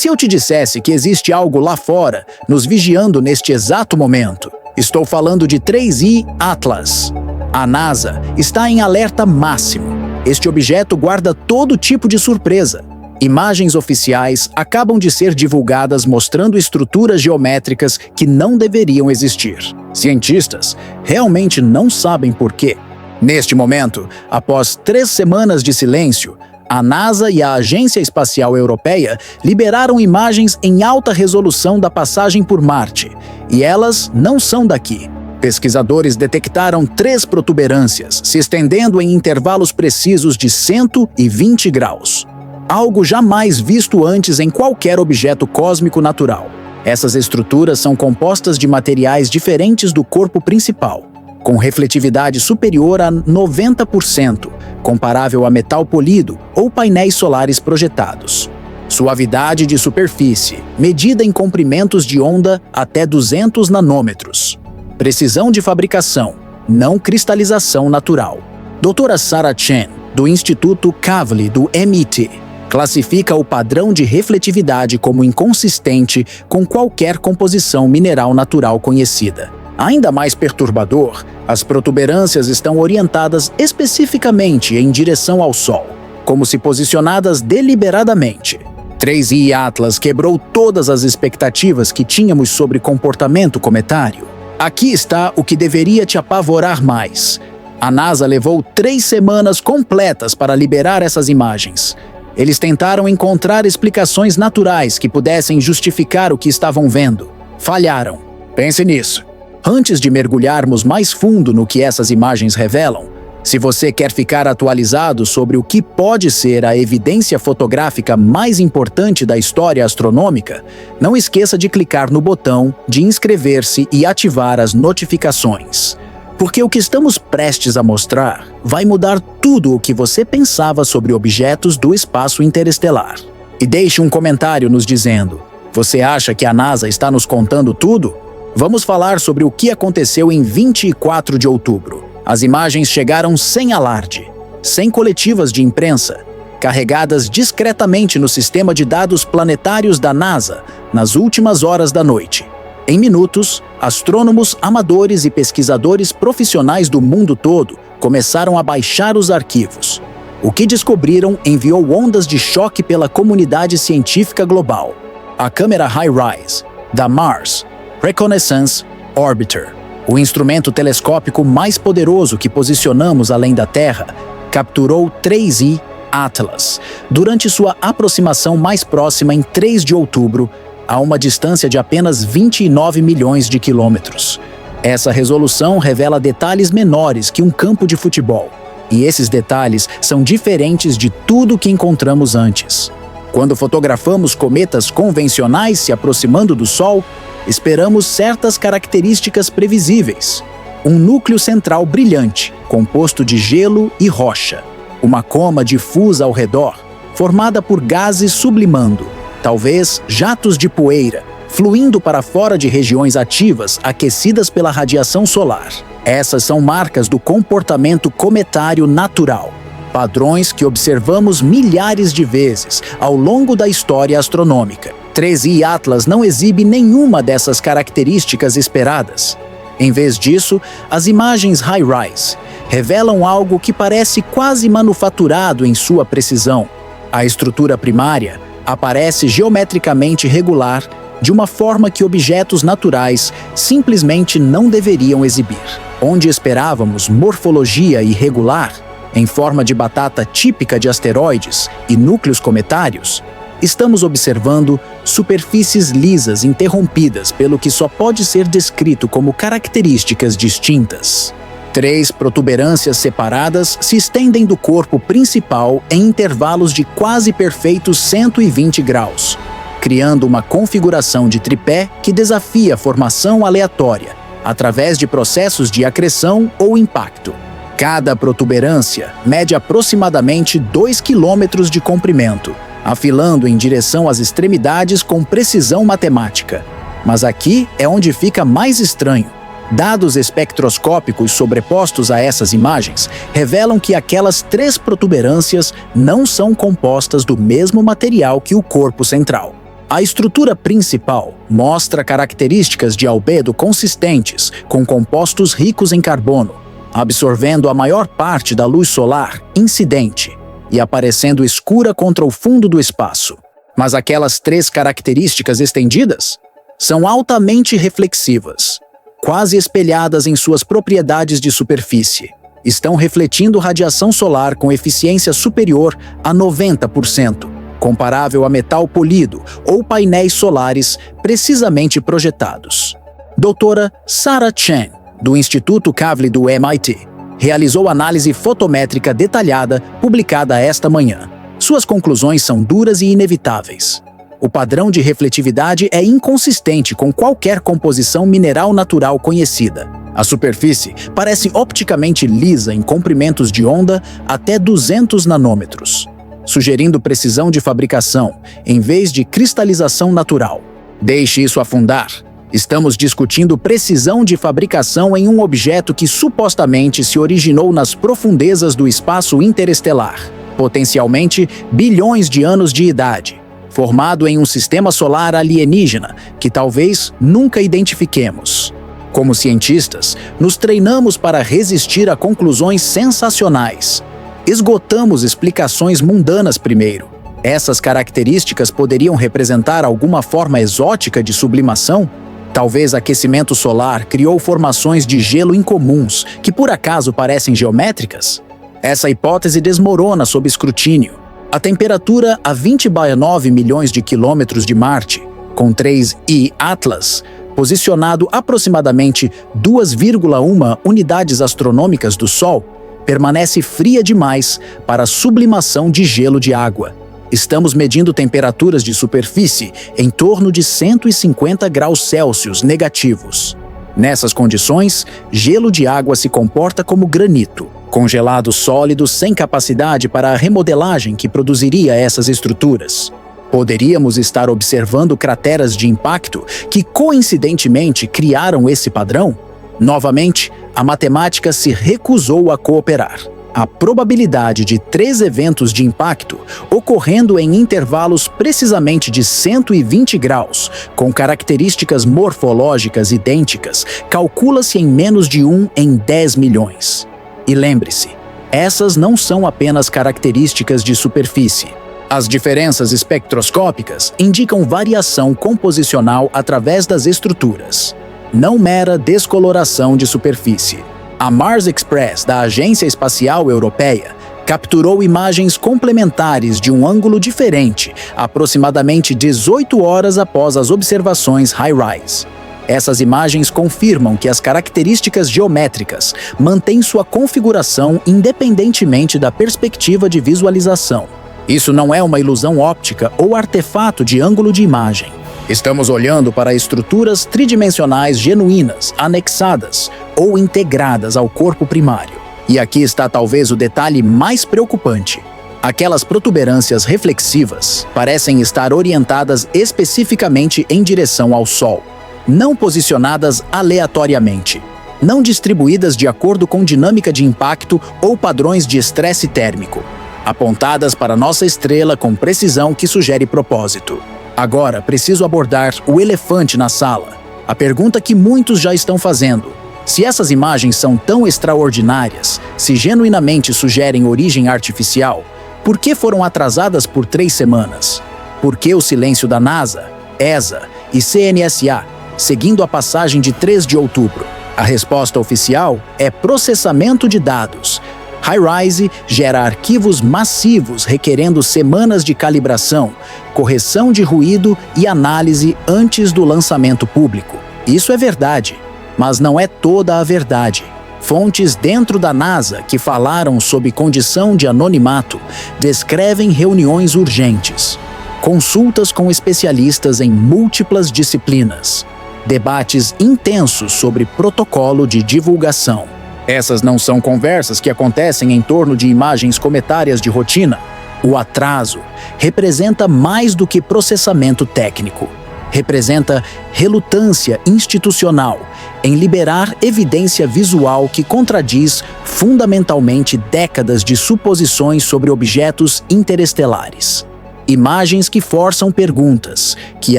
se eu te dissesse que existe algo lá fora, nos vigiando neste exato momento? Estou falando de 3I Atlas. A NASA está em alerta máximo. Este objeto guarda todo tipo de surpresa. Imagens oficiais acabam de ser divulgadas mostrando estruturas geométricas que não deveriam existir. Cientistas realmente não sabem por quê. Neste momento, após 3 semanas de silêncio, a NASA e a Agência Espacial Europeia liberaram imagens em alta resolução da passagem por Marte, e elas não são daqui. Pesquisadores detectaram 3 protuberâncias, se estendendo em intervalos precisos de 120 graus. Algo jamais visto antes em qualquer objeto cósmico natural. Essas estruturas são compostas de materiais diferentes do corpo principal, com refletividade superior a 90%, comparável a metal polido ou painéis solares projetados. Suavidade de superfície, medida em comprimentos de onda até 200 nanômetros. Precisão de fabricação, não cristalização natural. Doutora Sarah Chen, do Instituto Kavli do MIT, classifica o padrão de refletividade como inconsistente com qualquer composição mineral natural conhecida. Ainda mais perturbador, as protuberâncias estão orientadas especificamente em direção ao Sol, como se posicionadas deliberadamente. 3I Atlas quebrou todas as expectativas que tínhamos sobre comportamento cometário. Aqui está o que deveria te apavorar mais. A NASA levou 3 semanas completas para liberar essas imagens. Eles tentaram encontrar explicações naturais que pudessem justificar o que estavam vendo. Falharam. Pense nisso. Antes de mergulharmos mais fundo no que essas imagens revelam, se você quer ficar atualizado sobre o que pode ser a evidência fotográfica mais importante da história astronômica, não esqueça de clicar no botão de inscrever-se e ativar as notificações. Porque o que estamos prestes a mostrar vai mudar tudo o que você pensava sobre objetos do espaço interestelar. E deixe um comentário nos dizendo: você acha que a NASA está nos contando tudo? Vamos falar sobre o que aconteceu em 24 de outubro. As imagens chegaram sem alarde, sem coletivas de imprensa, carregadas discretamente no sistema de dados planetários da NASA nas últimas horas da noite. Em minutos, astrônomos amadores e pesquisadores profissionais do mundo todo começaram a baixar os arquivos. O que descobriram enviou ondas de choque pela comunidade científica global. A câmera HiRISE, da Mars Reconnaissance Orbiter, o instrumento telescópico mais poderoso que posicionamos além da Terra, capturou 3I Atlas durante sua aproximação mais próxima em 3 de outubro, a uma distância de apenas 29 milhões de quilômetros. Essa resolução revela detalhes menores que um campo de futebol, e esses detalhes são diferentes de tudo que encontramos antes. Quando fotografamos cometas convencionais se aproximando do Sol, esperamos certas características previsíveis. Um núcleo central brilhante, composto de gelo e rocha. Uma coma difusa ao redor, formada por gases sublimando, talvez jatos de poeira, fluindo para fora de regiões ativas aquecidas pela radiação solar. Essas são marcas do comportamento cometário natural, padrões que observamos milhares de vezes ao longo da história astronômica. 3I Atlas não exibe nenhuma dessas características esperadas. Em vez disso, as imagens HiRISE revelam algo que parece quase manufaturado em sua precisão. A estrutura primária aparece geometricamente regular, de uma forma que objetos naturais simplesmente não deveriam exibir. Onde esperávamos morfologia irregular, em forma de batata típica de asteroides e núcleos cometários, estamos observando superfícies lisas interrompidas pelo que só pode ser descrito como características distintas. 3 protuberâncias separadas se estendem do corpo principal em intervalos de quase perfeitos 120 graus, criando uma configuração de tripé que desafia a formação aleatória, através de processos de acreção ou impacto. Cada protuberância mede aproximadamente 2 quilômetros de comprimento, afilando em direção às extremidades com precisão matemática. Mas aqui é onde fica mais estranho. Dados espectroscópicos sobrepostos a essas imagens revelam que aquelas 3 protuberâncias não são compostas do mesmo material que o corpo central. A estrutura principal mostra características de albedo consistentes, com compostos ricos em carbono, absorvendo a maior parte da luz solar incidente e aparecendo escura contra o fundo do espaço. Mas aquelas 3 características estendidas são altamente reflexivas, quase espelhadas em suas propriedades de superfície. Estão refletindo radiação solar com eficiência superior a 90%, comparável a metal polido ou painéis solares precisamente projetados. Doutora Sarah Chen, do Instituto Kavli do MIT, realizou análise fotométrica detalhada publicada esta manhã. Suas conclusões são duras e inevitáveis. O padrão de refletividade é inconsistente com qualquer composição mineral natural conhecida. A superfície parece opticamente lisa em comprimentos de onda até 200 nanômetros, sugerindo precisão de fabricação, em vez de cristalização natural. Deixe isso afundar. Estamos discutindo precisão de fabricação em um objeto que supostamente se originou nas profundezas do espaço interestelar, potencialmente bilhões de anos de idade, formado em um sistema solar alienígena que talvez nunca identifiquemos. Como cientistas, nos treinamos para resistir a conclusões sensacionais. Esgotamos explicações mundanas primeiro. Essas características poderiam representar alguma forma exótica de sublimação? Talvez aquecimento solar criou formações de gelo incomuns que por acaso parecem geométricas? Essa hipótese desmorona sob escrutínio. A temperatura a 20/9 milhões de quilômetros de Marte, com 3I Atlas, posicionado aproximadamente 2,1 unidades astronômicas do Sol, permanece fria demais para a sublimação de gelo de água. Estamos medindo temperaturas de superfície em torno de 150 graus Celsius negativos. Nessas condições, gelo de água se comporta como granito, congelado sólido sem capacidade para a remodelagem que produziria essas estruturas. Poderíamos estar observando crateras de impacto que coincidentemente criaram esse padrão? Novamente, a matemática se recusou a cooperar. A probabilidade de 3 eventos de impacto ocorrendo em intervalos precisamente de 120 graus, com características morfológicas idênticas, calcula-se em menos de 1 em 10 milhões. E lembre-se, essas não são apenas características de superfície. As diferenças espectroscópicas indicam variação composicional através das estruturas, não mera descoloração de superfície. A Mars Express, da Agência Espacial Europeia, capturou imagens complementares de um ângulo diferente, aproximadamente 18 horas após as observações HiRISE. Essas imagens confirmam que as características geométricas mantêm sua configuração independentemente da perspectiva de visualização. Isso não é uma ilusão óptica ou artefato de ângulo de imagem. Estamos olhando para estruturas tridimensionais genuínas, anexadas ou integradas ao corpo primário. E aqui está talvez o detalhe mais preocupante. Aquelas protuberâncias reflexivas parecem estar orientadas especificamente em direção ao Sol, não posicionadas aleatoriamente, não distribuídas de acordo com dinâmica de impacto ou padrões de estresse térmico, apontadas para nossa estrela com precisão que sugere propósito. Agora, preciso abordar o elefante na sala. A pergunta que muitos já estão fazendo. Se essas imagens são tão extraordinárias, se genuinamente sugerem origem artificial, por que foram atrasadas por 3 semanas? Por que o silêncio da NASA, ESA e CNSA, seguindo a passagem de 3 de outubro? A resposta oficial é processamento de dados. HiRISE gera arquivos massivos requerendo semanas de calibração, correção de ruído e análise antes do lançamento público. Isso é verdade, mas não é toda a verdade. Fontes dentro da NASA que falaram sob condição de anonimato descrevem reuniões urgentes, consultas com especialistas em múltiplas disciplinas, debates intensos sobre protocolo de divulgação. Essas não são conversas que acontecem em torno de imagens cometárias de rotina. O atraso representa mais do que processamento técnico. Representa relutância institucional em liberar evidência visual que contradiz fundamentalmente décadas de suposições sobre objetos interestelares. Imagens que forçam perguntas que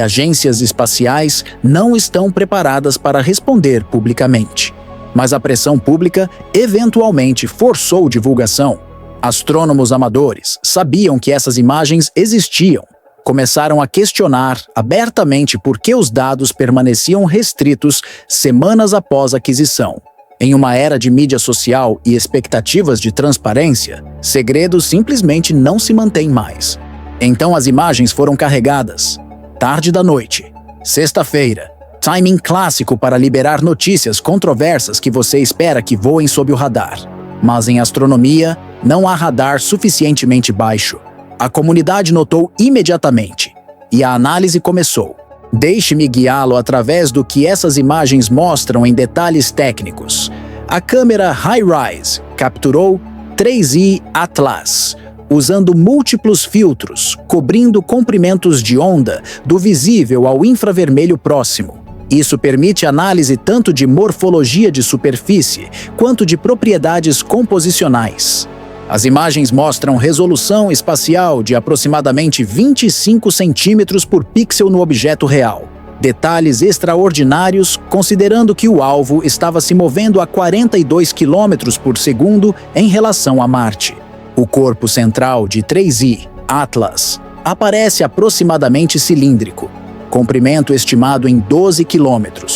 agências espaciais não estão preparadas para responder publicamente. Mas a pressão pública eventualmente forçou divulgação. Astrônomos amadores sabiam que essas imagens existiam. Começaram a questionar abertamente por que os dados permaneciam restritos semanas após a aquisição. Em uma era de mídia social e expectativas de transparência, segredos simplesmente não se mantêm mais. Então as imagens foram carregadas. Tarde da noite, sexta-feira, timing clássico para liberar notícias controversas que você espera que voem sob o radar. Mas em astronomia, não há radar suficientemente baixo. A comunidade notou imediatamente, e a análise começou. Deixe-me guiá-lo através do que essas imagens mostram em detalhes técnicos. A câmera HiRISE capturou 3I Atlas, usando múltiplos filtros, cobrindo comprimentos de onda do visível ao infravermelho próximo. Isso permite análise tanto de morfologia de superfície quanto de propriedades composicionais. As imagens mostram resolução espacial de aproximadamente 25 centímetros por pixel no objeto real. Detalhes extraordinários, considerando que o alvo estava se movendo a 42 km por segundo em relação a Marte. O corpo central de 3I, Atlas, aparece aproximadamente cilíndrico, comprimento estimado em 12 km,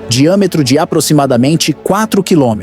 diâmetro de aproximadamente 4 km.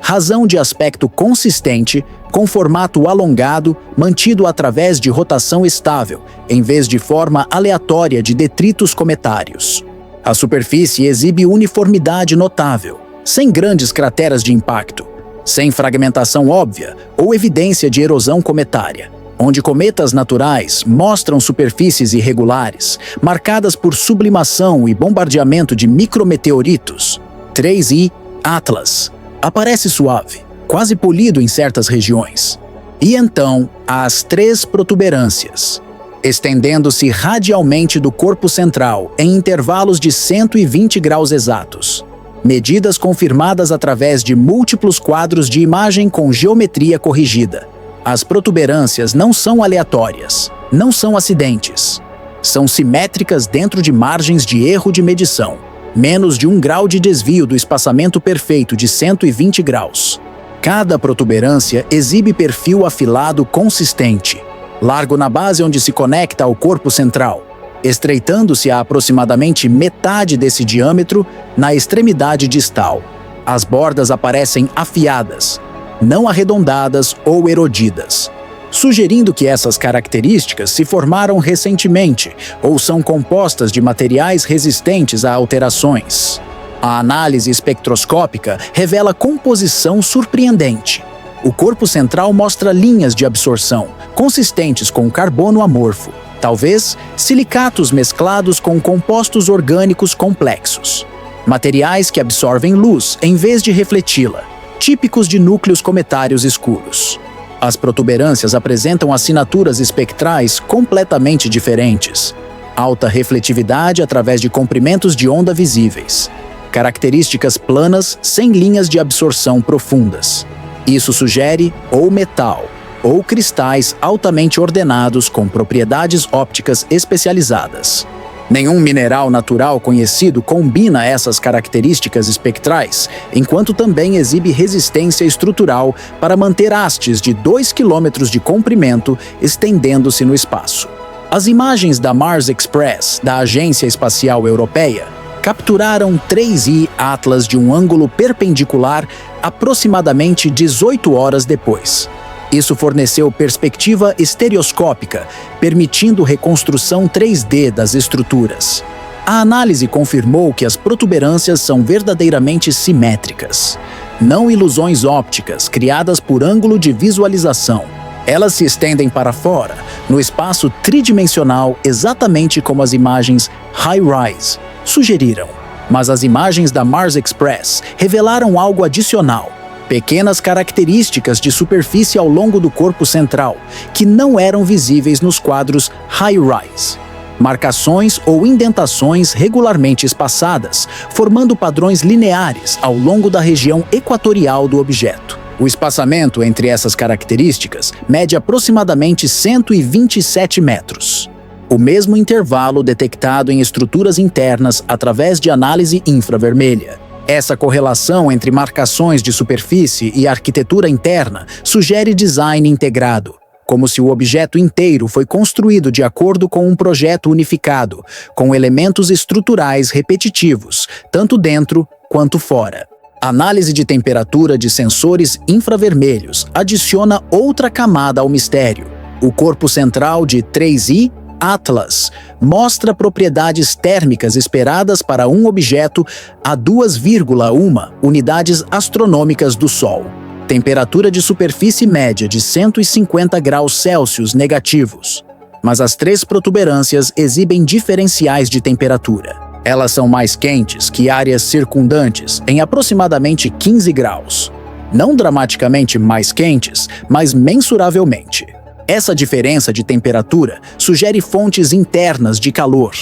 Razão de aspecto consistente, com formato alongado, mantido através de rotação estável, em vez de forma aleatória de detritos cometários. A superfície exibe uniformidade notável, sem grandes crateras de impacto, sem fragmentação óbvia ou evidência de erosão cometária, onde cometas naturais mostram superfícies irregulares, marcadas por sublimação e bombardeamento de micrometeoritos. 3I Atlas aparece suave, quase polido em certas regiões. E então, há as 3 protuberâncias, estendendo-se radialmente do corpo central em intervalos de 120 graus exatos. Medidas confirmadas através de múltiplos quadros de imagem com geometria corrigida. As protuberâncias não são aleatórias, não são acidentes. São simétricas dentro de margens de erro de medição. Menos de 1 grau de desvio do espaçamento perfeito de 120 graus. Cada protuberância exibe perfil afilado consistente, largo na base onde se conecta ao corpo central, estreitando-se a aproximadamente metade desse diâmetro na extremidade distal. As bordas aparecem afiadas, não arredondadas ou erodidas, sugerindo que essas características se formaram recentemente ou são compostas de materiais resistentes a alterações. A análise espectroscópica revela composição surpreendente. O corpo central mostra linhas de absorção, consistentes com carbono amorfo, talvez silicatos mesclados com compostos orgânicos complexos. Materiais que absorvem luz em vez de refleti-la, típicos de núcleos cometários escuros. As protuberâncias apresentam assinaturas espectrais completamente diferentes. Alta refletividade através de comprimentos de onda visíveis. Características planas sem linhas de absorção profundas. Isso sugere ou metal, ou cristais altamente ordenados com propriedades ópticas especializadas. Nenhum mineral natural conhecido combina essas características espectrais, enquanto também exibe resistência estrutural para manter hastes de 2 km de comprimento estendendo-se no espaço. As imagens da Mars Express, da Agência Espacial Europeia, capturaram 3I Atlas de um ângulo perpendicular aproximadamente 18 horas depois. Isso forneceu perspectiva estereoscópica, permitindo reconstrução 3D das estruturas. A análise confirmou que as protuberâncias são verdadeiramente simétricas, não ilusões ópticas criadas por ângulo de visualização. Elas se estendem para fora, no espaço tridimensional, exatamente como as imagens HiRISE sugeriram. Mas as imagens da Mars Express revelaram algo adicional. Pequenas características de superfície ao longo do corpo central, que não eram visíveis nos quadros HiRISE. Marcações ou indentações regularmente espaçadas, formando padrões lineares ao longo da região equatorial do objeto. O espaçamento entre essas características mede aproximadamente 127 metros. O mesmo intervalo detectado em estruturas internas através de análise infravermelha. Essa correlação entre marcações de superfície e arquitetura interna sugere design integrado, como se o objeto inteiro foi construído de acordo com um projeto unificado, com elementos estruturais repetitivos, tanto dentro quanto fora. Análise de temperatura de sensores infravermelhos adiciona outra camada ao mistério. O corpo central de 3I Atlas mostra propriedades térmicas esperadas para um objeto a 2,1 unidades astronômicas do Sol. Temperatura de superfície média de 150 graus Celsius negativos. Mas as 3 protuberâncias exibem diferenciais de temperatura. Elas são mais quentes que áreas circundantes, em aproximadamente 15 graus. Não dramaticamente mais quentes, mas mensuravelmente. Essa diferença de temperatura sugere fontes internas de calor,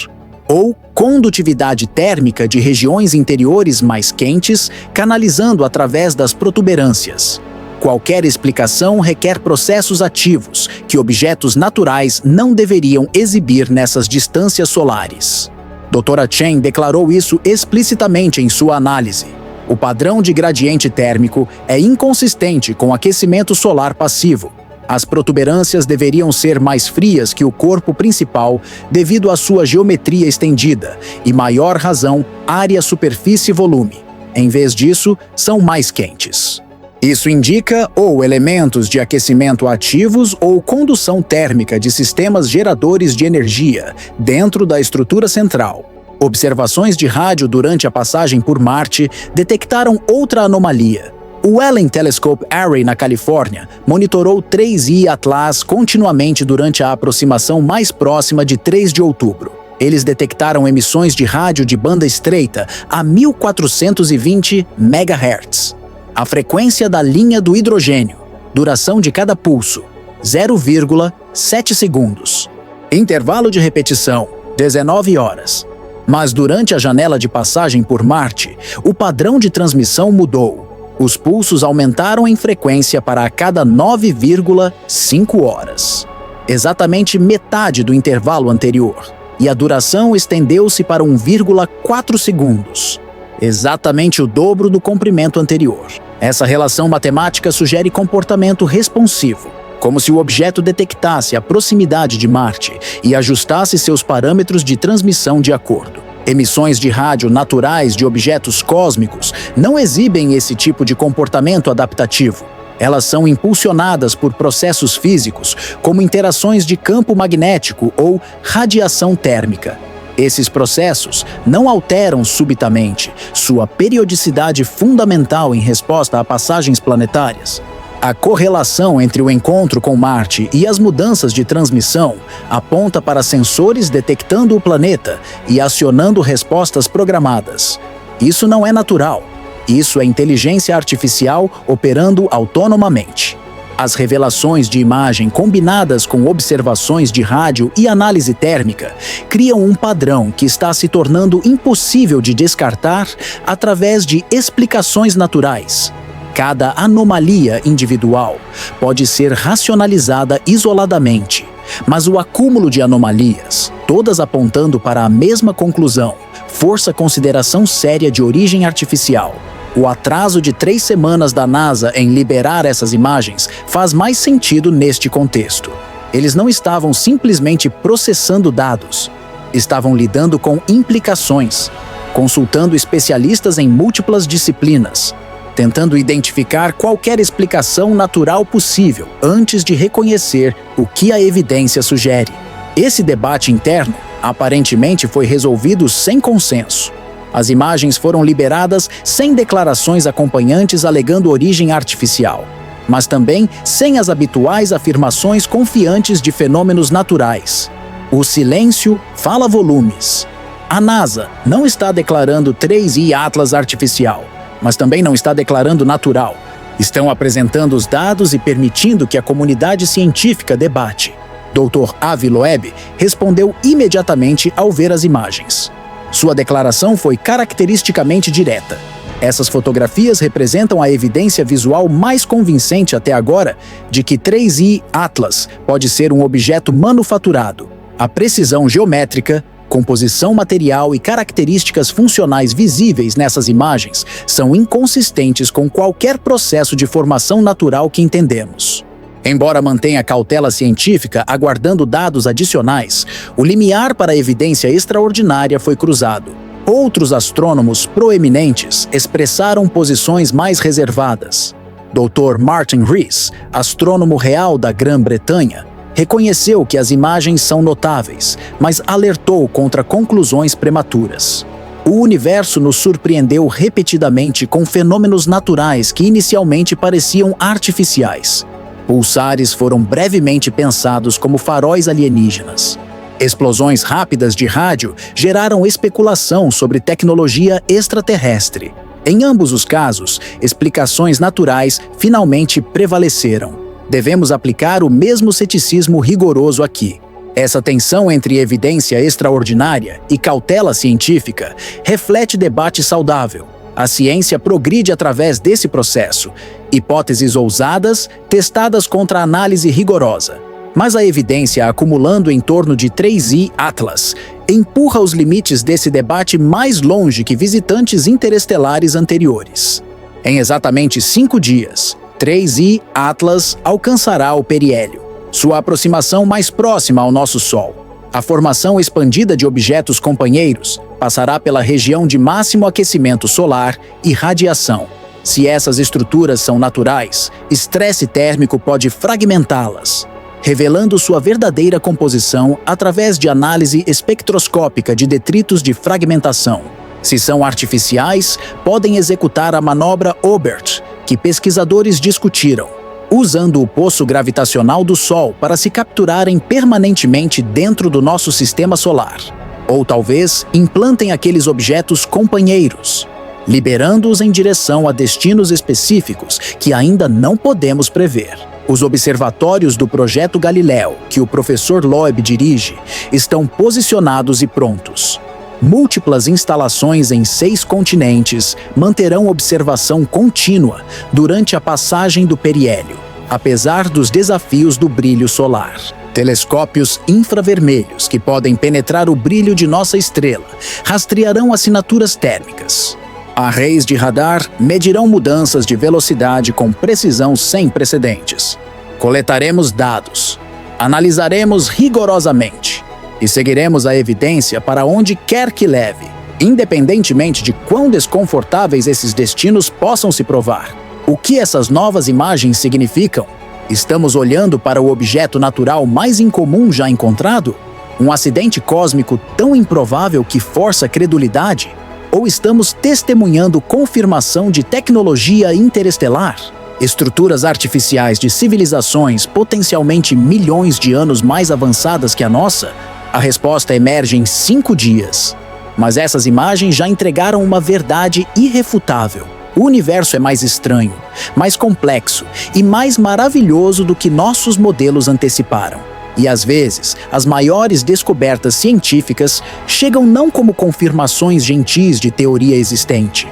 ou condutividade térmica de regiões interiores mais quentes, canalizando através das protuberâncias. Qualquer explicação requer processos ativos que objetos naturais não deveriam exibir nessas distâncias solares. Dra. Chen declarou isso explicitamente em sua análise. O padrão de gradiente térmico é inconsistente com aquecimento solar passivo. As protuberâncias deveriam ser mais frias que o corpo principal devido à sua geometria estendida e, maior razão, área, superfície e volume. Em vez disso, são mais quentes. Isso indica ou elementos de aquecimento ativos ou condução térmica de sistemas geradores de energia dentro da estrutura central. Observações de rádio durante a passagem por Marte detectaram outra anomalia. O Allen Telescope Array, na Califórnia, monitorou 3I Atlas continuamente durante a aproximação mais próxima de 3 de outubro. Eles detectaram emissões de rádio de banda estreita a 1420 MHz. A frequência da linha do hidrogênio. Duração de cada pulso, 0,7 segundos. Intervalo de repetição, 19 horas. Mas durante a janela de passagem por Marte, o padrão de transmissão mudou. Os pulsos aumentaram em frequência para a cada 9,5 horas. Exatamente metade do intervalo anterior. E a duração estendeu-se para 1,4 segundos. Exatamente o dobro do comprimento anterior. Essa relação matemática sugere comportamento responsivo, como se o objeto detectasse a proximidade de Marte e ajustasse seus parâmetros de transmissão de acordo. Emissões de rádio naturais de objetos cósmicos não exibem esse tipo de comportamento adaptativo. Elas são impulsionadas por processos físicos, como interações de campo magnético ou radiação térmica. Esses processos não alteram subitamente sua periodicidade fundamental em resposta a passagens planetárias. A correlação entre o encontro com Marte e as mudanças de transmissão aponta para sensores detectando o planeta e acionando respostas programadas. Isso não é natural. Isso é inteligência artificial operando autonomamente. As revelações de imagem combinadas com observações de rádio e análise térmica criam um padrão que está se tornando impossível de descartar através de explicações naturais. Cada anomalia individual pode ser racionalizada isoladamente, mas o acúmulo de anomalias, todas apontando para a mesma conclusão, força consideração séria de origem artificial. O atraso de 3 semanas da NASA em liberar essas imagens faz mais sentido neste contexto. Eles não estavam simplesmente processando dados, estavam lidando com implicações, consultando especialistas em múltiplas disciplinas, tentando identificar qualquer explicação natural possível antes de reconhecer o que a evidência sugere. Esse debate interno aparentemente foi resolvido sem consenso. As imagens foram liberadas sem declarações acompanhantes alegando origem artificial, mas também sem as habituais afirmações confiantes de fenômenos naturais. O silêncio fala volumes. A NASA não está declarando 3I Atlas artificial, mas também não está declarando natural. Estão apresentando os dados e permitindo que a comunidade científica debate. Dr. Avi Loeb respondeu imediatamente ao ver as imagens. Sua declaração foi caracteristicamente direta. Essas fotografias representam a evidência visual mais convincente até agora de que 3I Atlas pode ser um objeto manufaturado. A precisão geométrica, composição material e características funcionais visíveis nessas imagens são inconsistentes com qualquer processo de formação natural que entendemos. Embora mantenha cautela científica aguardando dados adicionais, o limiar para a evidência extraordinária foi cruzado. Outros astrônomos proeminentes expressaram posições mais reservadas. Dr. Martin Rees, astrônomo real da Grã-Bretanha, reconheceu que as imagens são notáveis, mas alertou contra conclusões prematuras. O universo nos surpreendeu repetidamente com fenômenos naturais que inicialmente pareciam artificiais. Pulsares foram brevemente pensados como faróis alienígenas. Explosões rápidas de rádio geraram especulação sobre tecnologia extraterrestre. Em ambos os casos, explicações naturais finalmente prevaleceram. Devemos aplicar o mesmo ceticismo rigoroso aqui. Essa tensão entre evidência extraordinária e cautela científica reflete debate saudável. A ciência progride através desse processo. Hipóteses ousadas, testadas contra análise rigorosa. Mas a evidência acumulando em torno de 3I Atlas empurra os limites desse debate mais longe que visitantes interestelares anteriores. Em exatamente 5 dias, 3I Atlas alcançará o periélio, sua aproximação mais próxima ao nosso Sol. A formação expandida de objetos companheiros passará pela região de máximo aquecimento solar e radiação. Se essas estruturas são naturais, estresse térmico pode fragmentá-las, revelando sua verdadeira composição através de análise espectroscópica de detritos de fragmentação. Se são artificiais, podem executar a manobra Obert, que pesquisadores discutiram, usando o poço gravitacional do Sol para se capturarem permanentemente dentro do nosso sistema solar. Ou talvez implantem aqueles objetos companheiros, liberando-os em direção a destinos específicos que ainda não podemos prever. Os observatórios do Projeto Galileu, que o professor Loeb dirige, estão posicionados e prontos. Múltiplas instalações em 6 continentes manterão observação contínua durante a passagem do periélio, apesar dos desafios do brilho solar. Telescópios infravermelhos que podem penetrar o brilho de nossa estrela rastrearão assinaturas térmicas. Arrays de radar medirão mudanças de velocidade com precisão sem precedentes. Coletaremos dados, analisaremos rigorosamente e seguiremos a evidência para onde quer que leve, independentemente de quão desconfortáveis esses destinos possam se provar. O que essas novas imagens significam? Estamos olhando para o objeto natural mais incomum já encontrado? Um acidente cósmico tão improvável que força a credulidade? Ou estamos testemunhando confirmação de tecnologia interestelar? Estruturas artificiais de civilizações potencialmente milhões de anos mais avançadas que a nossa? A resposta emerge em 5 dias. Mas essas imagens já entregaram uma verdade irrefutável. O universo é mais estranho, mais complexo e mais maravilhoso do que nossos modelos anteciparam. E às vezes, as maiores descobertas científicas chegam não como confirmações gentis de teoria existente,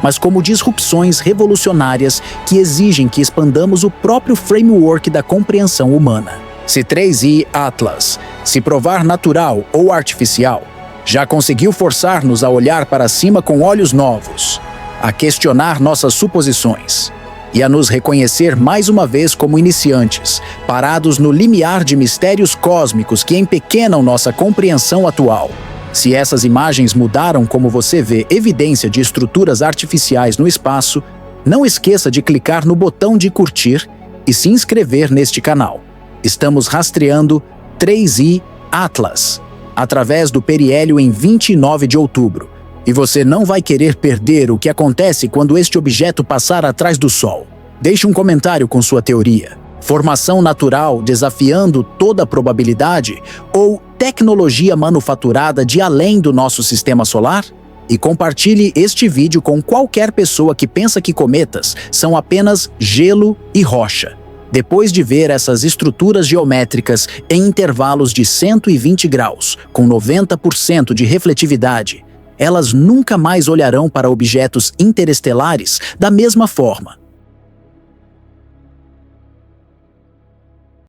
mas como disrupções revolucionárias que exigem que expandamos o próprio framework da compreensão humana. Se 3I Atlas se provar natural ou artificial, já conseguiu forçar-nos a olhar para cima com olhos novos, a questionar nossas suposições e a nos reconhecer mais uma vez como iniciantes, parados no limiar de mistérios cósmicos que empequenam nossa compreensão atual. Se essas imagens mudaram como você vê evidência de estruturas artificiais no espaço, não esqueça de clicar no botão de curtir e se inscrever neste canal. Estamos rastreando 3I Atlas através do periélio em 29 de outubro. E você não vai querer perder o que acontece quando este objeto passar atrás do Sol. Deixe um comentário com sua teoria. Formação natural desafiando toda a probabilidade ou tecnologia manufaturada de além do nosso sistema solar? E compartilhe este vídeo com qualquer pessoa que pensa que cometas são apenas gelo e rocha. Depois de ver essas estruturas geométricas em intervalos de 120 graus, com 90% de refletividade, elas nunca mais olharão para objetos interestelares da mesma forma.